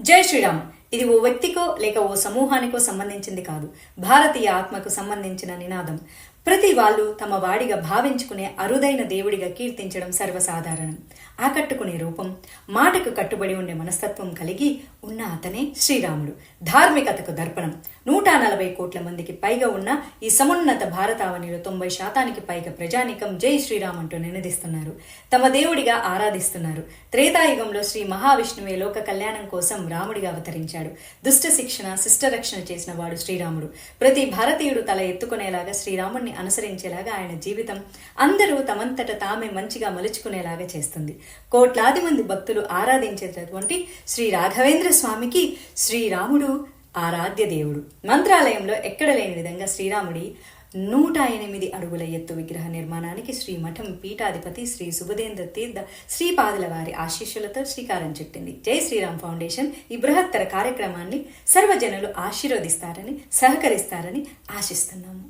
జై శ్రీరామ్. ఇది ఓ వ్యక్తికో లేక ఓ సమూహానికో సంబంధించింది కాదు. భారతీయ ఆత్మకు సంబంధించిన నినాదం. ప్రతి వాళ్ళు తమ వాడిగా భావించుకునే అరుదైన దేవుడిగా కీర్తించడం సర్వసాధారణం. ఆకట్టుకునే రూపం, మాటకు కట్టుబడి ఉండే మనస్తత్వం కలిగి ఉన్న అతనే శ్రీరాముడు. ధార్మికతకు దర్పణం. 140 కోట్ల మందికి పైగా ఉన్న ఈ సమున్నత భారతావనిలో 90% పైగా ప్రజానికం జై శ్రీరామ్ అంటూ నినదిస్తున్నారు. తమ దేవుడిగా ఆరాధిస్తున్నారు. త్రేతాయుగంలో శ్రీ మహావిష్ణువే లోక కళ్యాణం కోసం రాముడిగా అవతరించాడు. దుష్ట శిక్షణ, శిష్ట రక్షణ చేసిన వాడు శ్రీరాముడు. ప్రతి భారతీయుడు తల ఎత్తుకునేలాగా శ్రీరాముడిని అనుసరించేలాగా ఆయన జీవితం అందరూ తమంతట తామే మంచిగా మలుచుకునేలాగా చేస్తుంది. కోట్లాది మంది భక్తులు ఆరాధించేటటువంటి శ్రీ రాఘవేంద్ర స్వామికి శ్రీరాముడు ఆరాధ్య దేవుడు. మంత్రాలయంలో ఎక్కడ లేని విధంగా శ్రీరాముడి 108 అడుగుల ఎత్తు విగ్రహ నిర్మాణానికి శ్రీమఠం పీఠాధిపతి శ్రీ సుబుధేంద్ర తీర్థ శ్రీపాదుల వారి ఆశీస్సులతో శ్రీకారం చుట్టింది. జై శ్రీరామ్ ఫౌండేషన్ ఈ బృహత్తర కార్యక్రమాన్ని సర్వజనులు ఆశీర్వదిస్తారని, సహకరిస్తారని ఆశిస్తున్నాము.